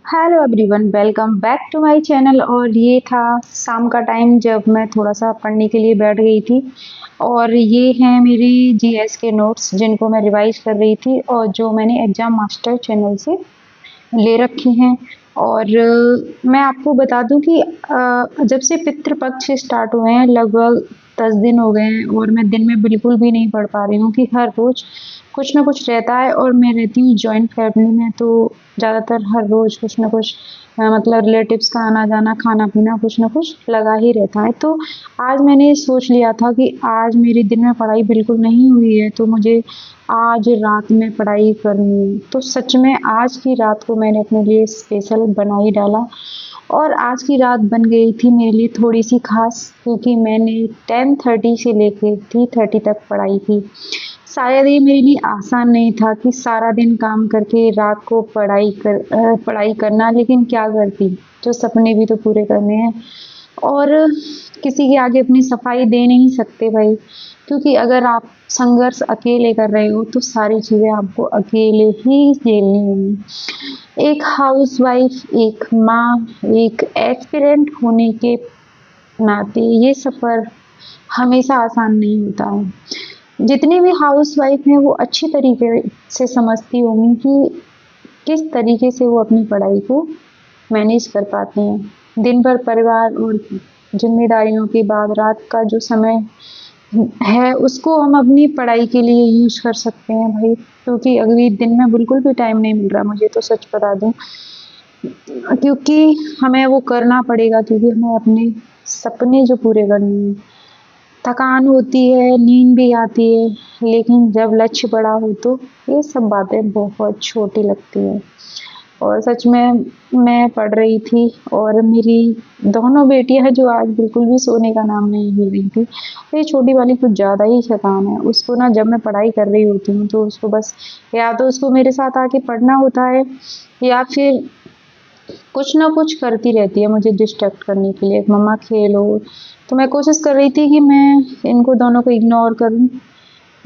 Hello everyone, welcome back to my channel. और ये था शाम का टाइम जब मैं थोड़ा सा पढ़ने के लिए बैठ गई थी। और ये हैं मेरी जीएस के नोट्स जिनको मैं रिवाइज कर रही थी और जो मैंने एग्ज़ाम मास्टर चैनल से ले रखी हैं। और मैं आपको बता दूं कि जब से पितृपक्ष स्टार्ट हुए हैं लगभग 10 दिन हो गए हैं और मैं दिन में बिल्कुल भी नहीं पढ़ पा रही हूँ कि हर रोज़ कुछ ना कुछ रहता है। और मैं रहती हूँ जॉइंट फैमिली में, तो ज़्यादातर हर रोज़ कुछ ना कुछ मतलब रिलेटिव्स का आना जाना, खाना पीना कुछ ना कुछ लगा ही रहता है। तो आज मैंने सोच लिया था कि आज मेरे दिन में पढ़ाई बिल्कुल नहीं हुई है, तो मुझे आज रात में पढ़ाई करनी है। तो सच में आज की रात को मैंने अपने लिए स्पेशल बना ही डाला। और आज की रात बन गई थी मेरे लिए थोड़ी सी खास, क्योंकि मैंने 10:30 से लेके 3:30 तक पढ़ाई की। शायद ये मेरे लिए आसान नहीं था कि सारा दिन काम करके रात को पढ़ाई करना, लेकिन क्या करती, जो सपने भी तो पूरे करने हैं। और किसी के आगे अपनी सफाई दे नहीं सकते भाई, क्योंकि अगर आप संघर्ष अकेले कर रहे हो तो सारी चीज़ें आपको अकेले ही झेलनी होंगी। एक हाउसवाइफ, एक माँ, एक एस्पिरेंट होने के नाते ये सफ़र हमेशा आसान नहीं होता है। जितनी भी हाउसवाइफ हैं वो अच्छी तरीके से समझती होंगी कि किस तरीके से वो अपनी पढ़ाई को मैनेज कर पाती हैं। दिन भर परिवार और जिम्मेदारियों के बाद रात का जो समय है उसको हम अपनी पढ़ाई के लिए यूज कर सकते हैं भाई, क्योंकि अगली दिन में बिल्कुल भी टाइम नहीं मिल रहा मुझे, तो सच बता दूं, क्योंकि हमें वो करना पड़ेगा, क्योंकि हमें अपने सपने जो पूरे करने हैं। थकान होती है, नींद भी आती है, लेकिन जब लक्ष्य बड़ा हो तो ये सब बातें बहुत छोटी लगती हैं। और सच में मैं पढ़ रही थी और मेरी दोनों बेटियां जो आज बिल्कुल भी सोने का नाम नहीं ले रही थी। ये छोटी वाली कुछ ज़्यादा ही शैतान है। उसको ना जब मैं पढ़ाई कर रही होती हूँ तो उसको बस या तो उसको मेरे साथ आके पढ़ना होता है, या फिर कुछ ना कुछ करती रहती है मुझे डिस्ट्रैक्ट करने के लिए, मम्मा खेलो। तो मैं कोशिश कर रही थी कि मैं इनको दोनों को इग्नोर करूं,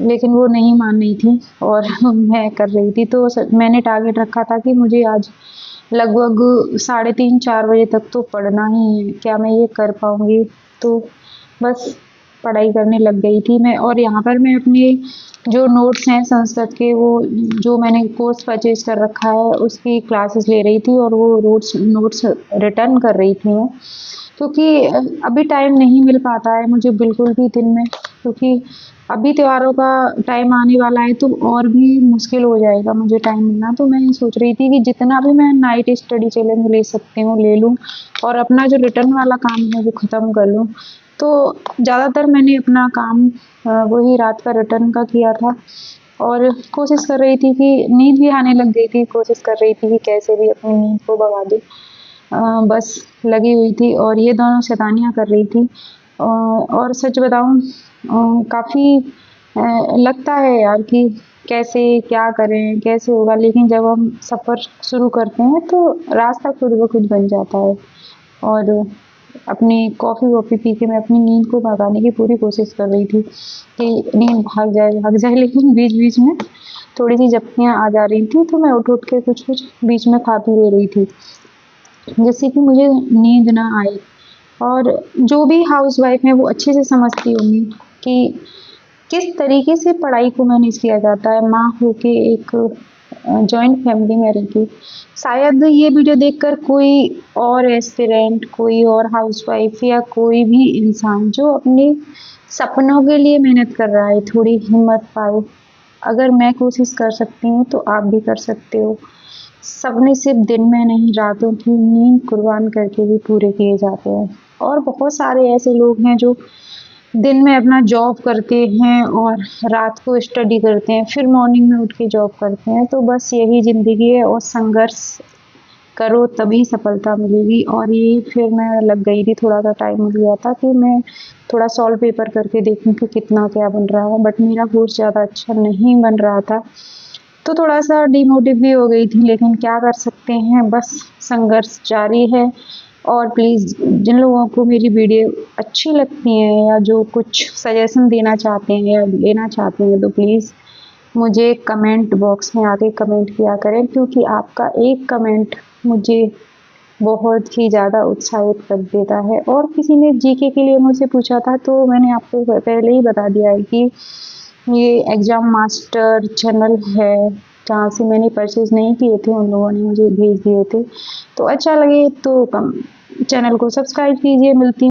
लेकिन वो नहीं मान रही थी और मैं कर रही थी। तो मैंने टारगेट रखा था कि मुझे आज लगभग 3:30-4 बजे तक तो पढ़ना ही है। क्या मैं ये कर पाऊंगी? तो बस पढ़ाई करने लग गई थी मैं। और यहाँ पर मैं अपने जो नोट्स हैं संस्कृत के, वो जो मैंने कोर्स परचेज कर रखा है उसकी क्लासेस ले रही थी और वो नोट्स रिटर्न कर रही थी मैं, क्योंकि अभी टाइम नहीं मिल पाता है मुझे बिल्कुल भी दिन में, क्योंकि अभी त्योहारों का टाइम आने वाला है तो और भी मुश्किल हो जाएगा मुझे टाइम मिलना। तो मैं सोच रही थी कि जितना भी मैं नाइट स्टडी चैलेंज ले सकती हूँ ले लूँ और अपना जो रिटर्न वाला काम है वो ख़त्म कर लूँ। तो ज़्यादातर मैंने अपना काम वही रात का रिटर्न का किया था। और कोशिश कर रही थी कि नींद भी आने लग गई थी, कोशिश कर रही थी कि कैसे भी अपनी नींद को भगा दूँ। बस लगी हुई थी और ये दोनों शैतानियाँ कर रही थी। और सच बताऊँ, काफ़ी लगता है यार कि कैसे क्या करें, कैसे होगा, लेकिन जब हम सफ़र शुरू करते हैं तो रास्ता खुद ब खुद बन जाता है। और अपनी कॉफ़ी-वॉफ़ी पी के मैं अपनी नींद को भगाने की पूरी कोशिश कर रही थी कि नींद भाग जाए, लेकिन बीच-बीच में थोड़ी-सी झपकियाँ आ जा रही थी, तो मैं उठ-उठ के कुछ-कुछ बीच में खा पी ले रही थी, जिससे कि मुझे नींद ना आए। और जो भी हाउसवाइफ़ हैं वो अच्छे से समझती होंगी कि किस तरीके से पढ़ाई को मैनेज किया जाता है माँ होके एक जॉइंट फैमिली में रह के। शायद ये वीडियो देखकर कोई और एस्पिरेंट, कोई और हाउसवाइफ़ या कोई भी इंसान जो अपने सपनों के लिए मेहनत कर रहा है थोड़ी हिम्मत पाए। अगर मैं कोशिश कर सकती हूँ तो आप भी कर सकते हो। सपने सिर्फ दिन में नहीं, रातों की नींद कुर्बान करके भी पूरे किए जाते हैं। और बहुत सारे ऐसे लोग हैं जो दिन में अपना जॉब करते हैं और रात को स्टडी करते हैं, फिर मॉर्निंग में उठ के जॉब करते हैं। तो बस यही ज़िंदगी है और संघर्ष करो तभी सफलता मिलेगी। और ये फिर मैं लग गई थी, थोड़ा सा टाइम मिल गया था कि मैं थोड़ा सॉल्व पेपर करके देखूं कि कितना क्या बन रहा है, बट मेरा कोर्स ज़्यादा अच्छा नहीं बन रहा था, तो थोड़ा सा डिमोटिव भी हो गई थी। लेकिन क्या कर सकते हैं, बस संघर्ष जारी है। और प्लीज़ जिन लोगों को मेरी वीडियो अच्छी लगती हैं या जो कुछ सजेशन देना चाहते हैं या लेना चाहते हैं, तो प्लीज़ मुझे कमेंट बॉक्स में आके कमेंट किया करें, क्योंकि आपका एक कमेंट मुझे बहुत ही ज़्यादा उत्साहित कर देता है। और किसी ने जीके के लिए मुझसे पूछा था, तो मैंने आपको पहले ही बता दिया है कि ये एग्ज़ाम मास्टर चैनल है, जहाँ से मैंने परचेज़ नहीं किए थे, उन लोगों ने मुझे भेज दिए थे। तो अच्छा लगे तो चैनल को सब्सक्राइब कीजिए। मिलती